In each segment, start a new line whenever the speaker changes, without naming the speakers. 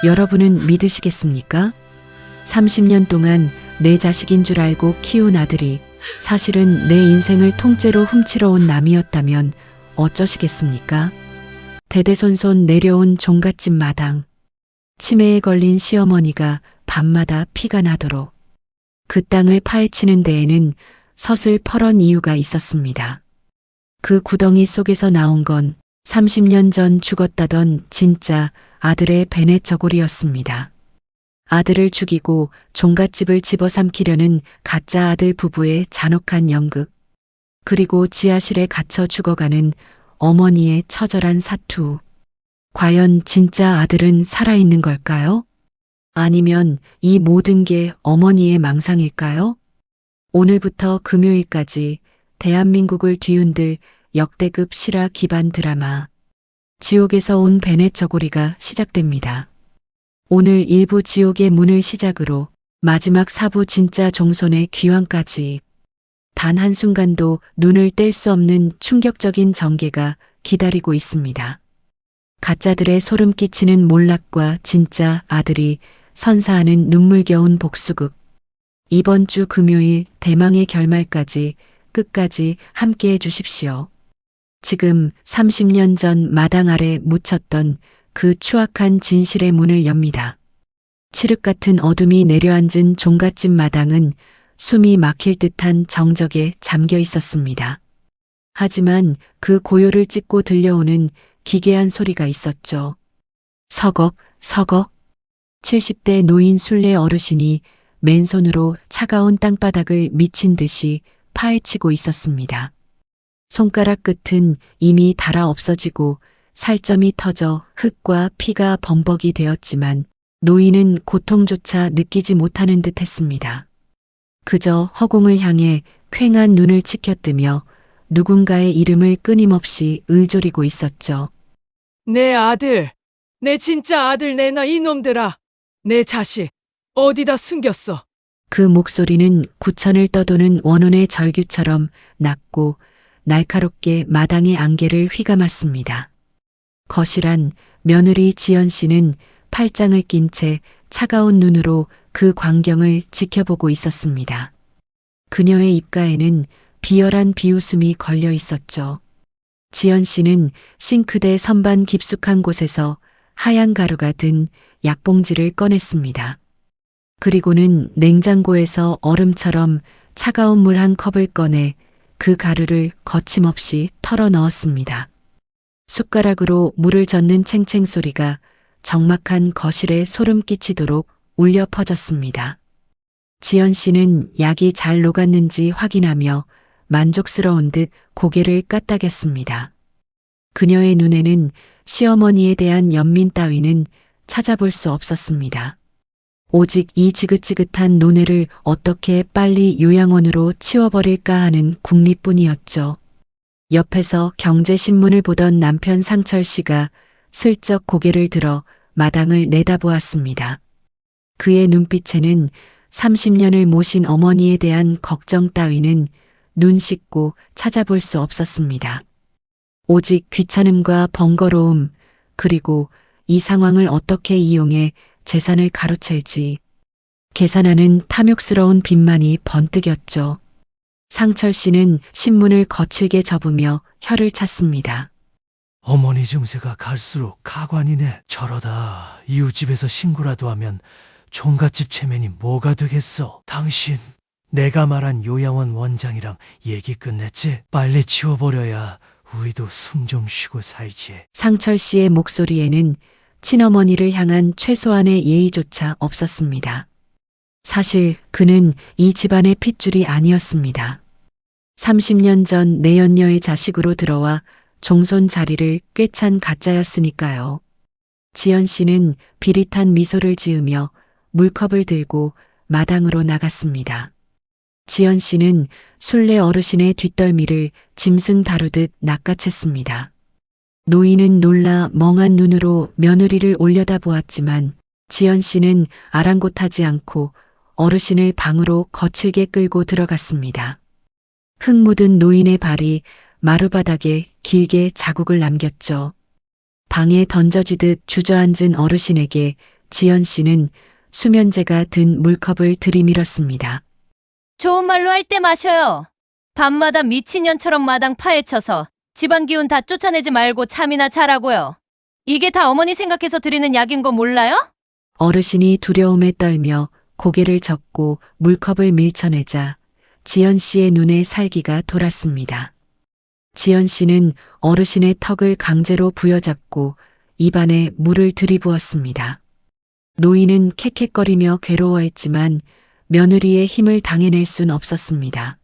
여러분은 믿으시겠습니까? 30년 동안 내 자식인 줄 알고 키운 아들이 사실은 내 인생을 통째로 훔치러 온 남이었다면 어쩌시겠습니까? 대대손손 내려온 종갓집 마당. 치매에 걸린 시어머니가 밤마다 피가 나도록 그 땅을 파헤치는 데에는 서슬퍼런 이유가 있었습니다. 그 구덩이 속에서 나온 건 30년 전 죽었다던 진짜 아들의 베넷 저골이었습니다. 아들을 죽이고 종갓집을 집어삼키려는 가짜 아들 부부의 잔혹한 연극, 그리고 지하실에 갇혀 죽어가는 어머니의 처절한 사투. 과연 진짜 아들은 살아있는 걸까요? 아니면 이 모든 게 어머니의 망상일까요? 오늘부터 금요일까지 대한민국을 뒤흔들 역대급 실화 기반 드라마 지옥에서 온 베넷 저고리가 시작됩니다. 오늘 1부 지옥의 문을 시작으로 마지막 4부 진짜 종손의 귀환까지 단 한순간도 눈을 뗄 수 없는 충격적인 전개가 기다리고 있습니다. 가짜들의 소름 끼치는 몰락과 진짜 아들이 선사하는 눈물겨운 복수극. 이번 주 금요일 대망의 결말까지 끝까지 함께해 주십시오. 지금 30년 전 마당 아래 묻혔던 그 추악한 진실의 문을 엽니다. 칠흑 같은 어둠이 내려앉은 종갓집 마당은 숨이 막힐 듯한 정적에 잠겨 있었습니다. 하지만 그 고요를 찢고 들려오는 기괴한 소리가 있었죠. 서걱, 서걱. 70대 노인 순례 어르신이 맨손으로 차가운 땅바닥을 미친 듯이 파헤치고 있었습니다. 손가락 끝은 이미 닳아 없어지고 살점이 터져 흙과 피가 범벅이 되었지만 노인은 고통조차 느끼지 못하는 듯 했습니다. 그저 허공을 향해 퀭한 눈을 치켜뜨며 누군가의 이름을 끊임없이 을조리고 있었죠.
내 아들, 내 진짜 아들 내놔 이놈들아. 내 자식 어디다 숨겼어?
그 목소리는 구천을 떠도는 원혼의 절규처럼 낮고 날카롭게 마당의 안개를 휘감았습니다. 거실한 며느리 지연 씨는 팔짱을 낀 채 차가운 눈으로 그 광경을 지켜보고 있었습니다. 그녀의 입가에는 비열한 비웃음이 걸려 있었죠. 지연 씨는 싱크대 선반 깊숙한 곳에서 하얀 가루가 든 약봉지를 꺼냈습니다. 그리고는 냉장고에서 얼음처럼 차가운 물 한 컵을 꺼내 그 가루를 거침없이 털어 넣었습니다. 숟가락으로 물을 젓는 챙챙 소리가 적막한 거실에 소름 끼치도록 울려 퍼졌습니다. 지연 씨는 약이 잘 녹았는지 확인하며 만족스러운 듯 고개를 까딱였습니다. 그녀의 눈에는 시어머니에 대한 연민 따위는 찾아볼 수 없었습니다. 오직 이 지긋지긋한 논해를 어떻게 빨리 요양원으로 치워버릴까 하는 궁리뿐이었죠. 옆에서 경제신문을 보던 남편 상철 씨가 슬쩍 고개를 들어 마당을 내다보았습니다. 그의 눈빛에는 30년을 모신 어머니에 대한 걱정 따위는 눈 씻고 찾아볼 수 없었습니다. 오직 귀찮음과 번거로움, 그리고 이 상황을 어떻게 이용해 재산을 가로챌지 계산하는 탐욕스러운 빛만이 번뜩였죠. 상철 씨는 신문을 거칠게 접으며 혀를 찼습니다.
어머니 증세가 갈수록 가관이네. 저러다 이웃집에서 신고라도 하면 종갓집 체면이 뭐가 되겠어. 당신 내가 말한 요양원 원장이랑 얘기 끝냈지? 빨리 치워버려야 우리도 숨 좀 쉬고 살지.
상철 씨의 목소리에는 친어머니를 향한 최소한의 예의조차 없었습니다. 사실 그는 이 집안의 핏줄이 아니었습니다. 30년 전 내연녀의 자식으로 들어와 종손 자리를 꿰찬 가짜였으니까요. 지연 씨는 비릿한 미소를 지으며 물컵을 들고 마당으로 나갔습니다. 지연 씨는 순례 어르신의 뒷덜미를 짐승 다루듯 낚아챘습니다. 노인은 놀라 멍한 눈으로 며느리를 올려다보았지만 지연 씨는 아랑곳하지 않고 어르신을 방으로 거칠게 끌고 들어갔습니다. 흙 묻은 노인의 발이 마루바닥에 길게 자국을 남겼죠. 방에 던져지듯 주저앉은 어르신에게 지연 씨는 수면제가 든 물컵을 들이밀었습니다.
좋은 말로 할 때 마셔요. 밤마다 미친년처럼 마당 파헤쳐서 집안 기운 다 쫓아내지 말고 잠이나 자라고요. 이게 다 어머니 생각해서 드리는 약인 거 몰라요?
어르신이 두려움에 떨며 고개를 젓고 물컵을 밀쳐내자 지연 씨의 눈에 살기가 돌았습니다. 지연 씨는 어르신의 턱을 강제로 부여잡고 입안에 물을 들이부었습니다. 노인은 캑캑거리며 괴로워했지만 며느리의 힘을 당해낼 순 없었습니다.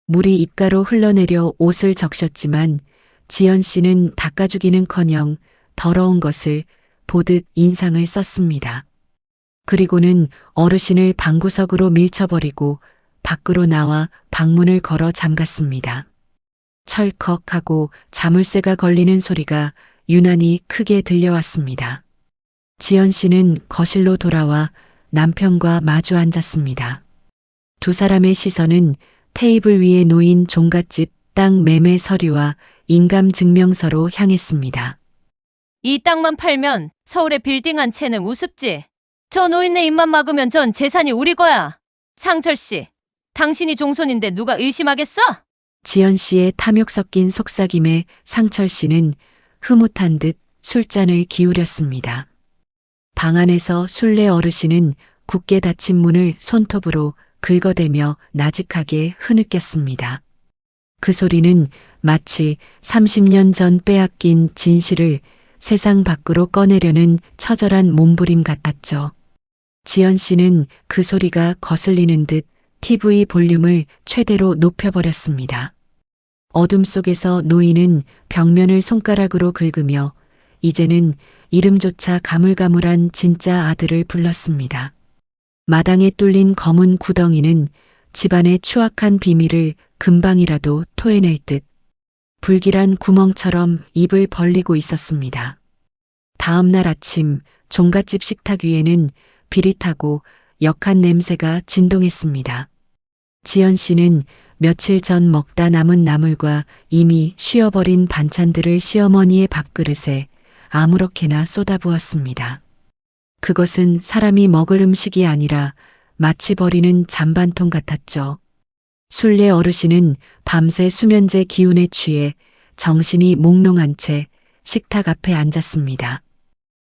물이 입가로 흘러내려 옷을 적셨지만 지연 씨는 닦아주기는커녕 더러운 것을 보듯 인상을 썼습니다. 그리고는 어르신을 방구석으로 밀쳐버리고 밖으로 나와 방문을 걸어 잠갔습니다. 철컥하고 자물쇠가 걸리는 소리가 유난히 크게 들려왔습니다. 지연 씨는 거실로 돌아와 남편과 마주 앉았습니다. 두 사람의 시선은 테이블 위에 놓인 종갓집 땅 매매 서류와 인감증명서로 향했습니다.
이 땅만 팔면 서울에 빌딩 한 채는 우습지. 저 노인네 입만 막으면 전 재산이 우리 거야. 상철 씨, 당신이 종손인데 누가 의심하겠어?
지연 씨의 탐욕 섞인 속삭임에 상철 씨는 흐뭇한 듯 술잔을 기울였습니다. 방 안에서 술래 어르신은 굳게 닫힌 문을 손톱으로 긁어대며 나직하게 흐느꼈습니다. 그 소리는 마치 30년 전 빼앗긴 진실을 세상 밖으로 꺼내려는 처절한 몸부림 같았죠. 지연 씨는 그 소리가 거슬리는 듯 TV 볼륨을 최대로 높여버렸습니다. 어둠 속에서 노인은 벽면을 손가락으로 긁으며 이제는 이름조차 가물가물한 진짜 아들을 불렀습니다. 마당에 뚫린 검은 구덩이는 집안의 추악한 비밀을 금방이라도 토해낼 듯 불길한 구멍처럼 입을 벌리고 있었습니다. 다음 날 아침 종갓집 식탁 위에는 비릿하고 역한 냄새가 진동했습니다. 지연 씨는 며칠 전 먹다 남은 나물과 이미 쉬어버린 반찬들을 시어머니의 밥그릇에 아무렇게나 쏟아부었습니다. 그것은 사람이 먹을 음식이 아니라 마치 버리는 잔반통 같았죠. 술래 어르신은 밤새 수면제 기운에 취해 정신이 몽롱한 채 식탁 앞에 앉았습니다.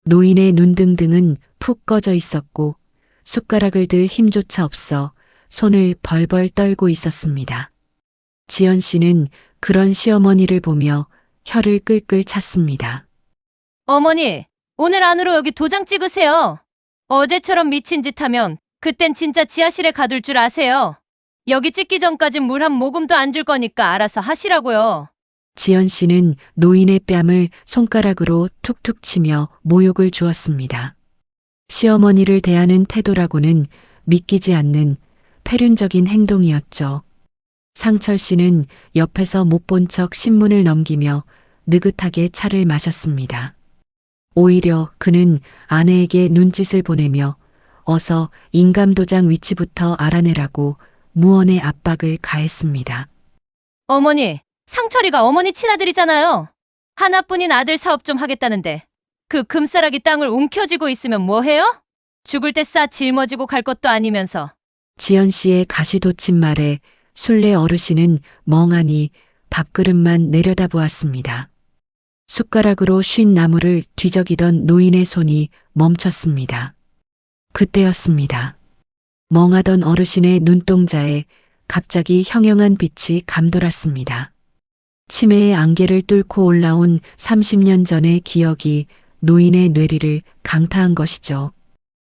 노인의 눈등등은 푹 꺼져 있었고 숟가락을 들 힘조차 없어 손을 벌벌 떨고 있었습니다. 지연 씨는 그런 시어머니를 보며 혀를 끌끌 찼습니다.
어머니, 오늘 안으로 여기 도장 찍으세요. 어제처럼 미친 짓 하면 그땐 진짜 지하실에 가둘 줄 아세요. 여기 찍기 전까진 물 한 모금도 안 줄 거니까 알아서 하시라고요.
지연 씨는 노인의 뺨을 손가락으로 툭툭 치며 모욕을 주었습니다. 시어머니를 대하는 태도라고는 믿기지 않는 폐륜적인 행동이었죠. 상철 씨는 옆에서 못 본 척 신문을 넘기며 느긋하게 차를 마셨습니다. 오히려 그는 아내에게 눈짓을 보내며 어서 인감도장 위치부터 알아내라고 무언의 압박을 가했습니다.
어머니, 상철이가 어머니 친아들이잖아요. 하나뿐인 아들 사업 좀 하겠다는데 그 금싸라기 땅을 움켜쥐고 있으면 뭐해요? 죽을 때 싸 짊어지고 갈 것도 아니면서.
지연 씨의 가시돋친 말에 술래 어르신은 멍하니 밥그릇만 내려다보았습니다. 숟가락으로 쉰 나무를 뒤적이던 노인의 손이 멈췄습니다. 그때였습니다. 멍하던 어르신의 눈동자에 갑자기 형형한 빛이 감돌았습니다. 치매의 안개를 뚫고 올라온 30년 전의 기억이 노인의 뇌리를 강타한 것이죠.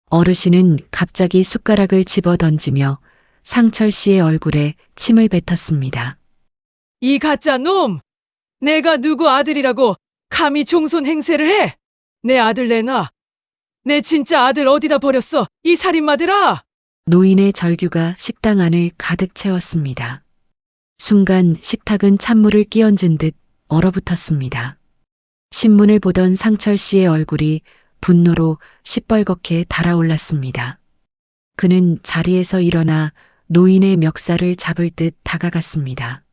어르신은 갑자기 숟가락을 집어던지며 상철 씨의 얼굴에 침을 뱉었습니다.
이 가짜 놈! 내가 누구 아들이라고 감히 종손 행세를 해! 내 아들 내놔! 내 진짜 아들 어디다 버렸어? 이 살인마들아!
노인의 절규가 식당 안을 가득 채웠습니다. 순간 식탁은 찬물을 끼얹은 듯 얼어붙었습니다. 신문을 보던 상철 씨의 얼굴이 분노로 시뻘겋게 달아올랐습니다. 그는 자리에서 일어나 노인의 멱살을 잡을 듯 다가갔습니다.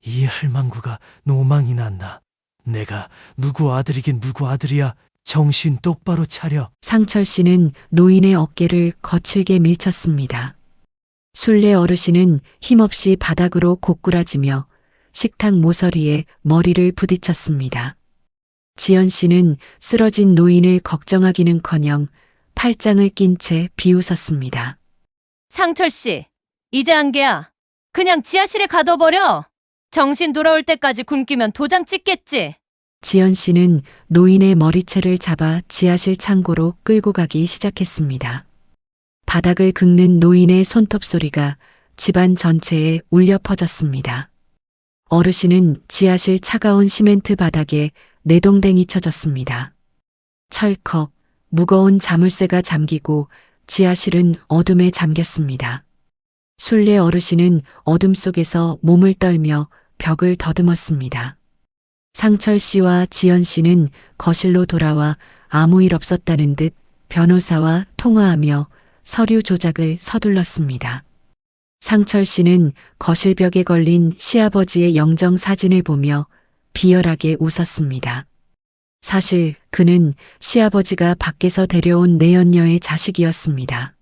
이 할망구가 노망이 난다. 내가 누구 아들이긴 누구 아들이야. 정신 똑바로 차려.
상철 씨는 노인의 어깨를 거칠게 밀쳤습니다. 술래 어르신은 힘없이 바닥으로 고꾸라지며 식탁 모서리에 머리를 부딪혔습니다. 지연 씨는 쓰러진 노인을 걱정하기는커녕 팔짱을 낀 채 비웃었습니다.
상철 씨, 이제 한계야. 그냥 지하실에 가둬버려. 정신 돌아올 때까지 굶기면 도장 찍겠지.
지연 씨는 노인의 머리채를 잡아 지하실 창고로 끌고 가기 시작했습니다. 바닥을 긁는 노인의 손톱 소리가 집안 전체에 울려 퍼졌습니다. 어르신은 지하실 차가운 시멘트 바닥에 내동댕이 쳐졌습니다. 철컥 무거운 자물쇠가 잠기고 지하실은 어둠에 잠겼습니다. 술래 어르신은 어둠 속에서 몸을 떨며 벽을 더듬었습니다. 상철 씨와 지연 씨는 거실로 돌아와 아무 일 없었다는 듯 변호사와 통화하며 서류 조작을 서둘렀습니다. 상철 씨는 거실벽에 걸린 시아버지의 영정 사진을 보며 비열하게 웃었습니다. 사실 그는 시아버지가 밖에서 데려온 내연녀의 자식이었습니다.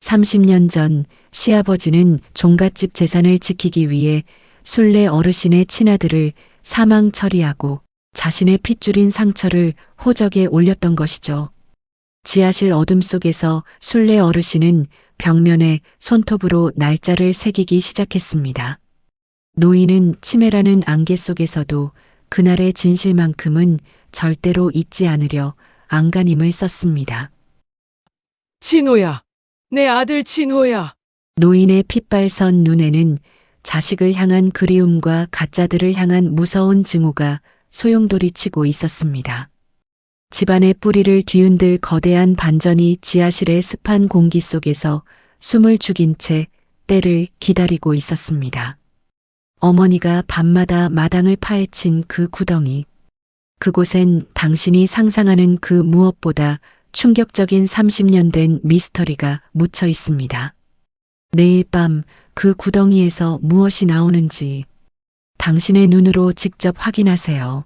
30년 전 시아버지는 종갓집 재산을 지키기 위해 술래 어르신의 친아들을 사망 처리하고 자신의 핏줄인 상처를 호적에 올렸던 것이죠. 지하실 어둠 속에서 술래 어르신은 벽면에 손톱으로 날짜를 새기기 시작했습니다. 노인은 치매라는 안개 속에서도 그날의 진실만큼은 절대로 잊지 않으려 안간힘을 썼습니다.
진호야. 내 아들 진호야.
노인의 핏발선 눈에는 자식을 향한 그리움과 가짜들을 향한 무서운 증오가 소용돌이치고 있었습니다. 집안의 뿌리를 뒤흔들 거대한 반전이 지하실의 습한 공기 속에서 숨을 죽인 채 때를 기다리고 있었습니다. 어머니가 밤마다 마당을 파헤친 그 구덩이. 그곳엔 당신이 상상하는 그 무엇보다 충격적인 30년 된 미스터리가 묻혀 있습니다. 내일 밤 그 구덩이에서 무엇이 나오는지 당신의 눈으로 직접 확인하세요.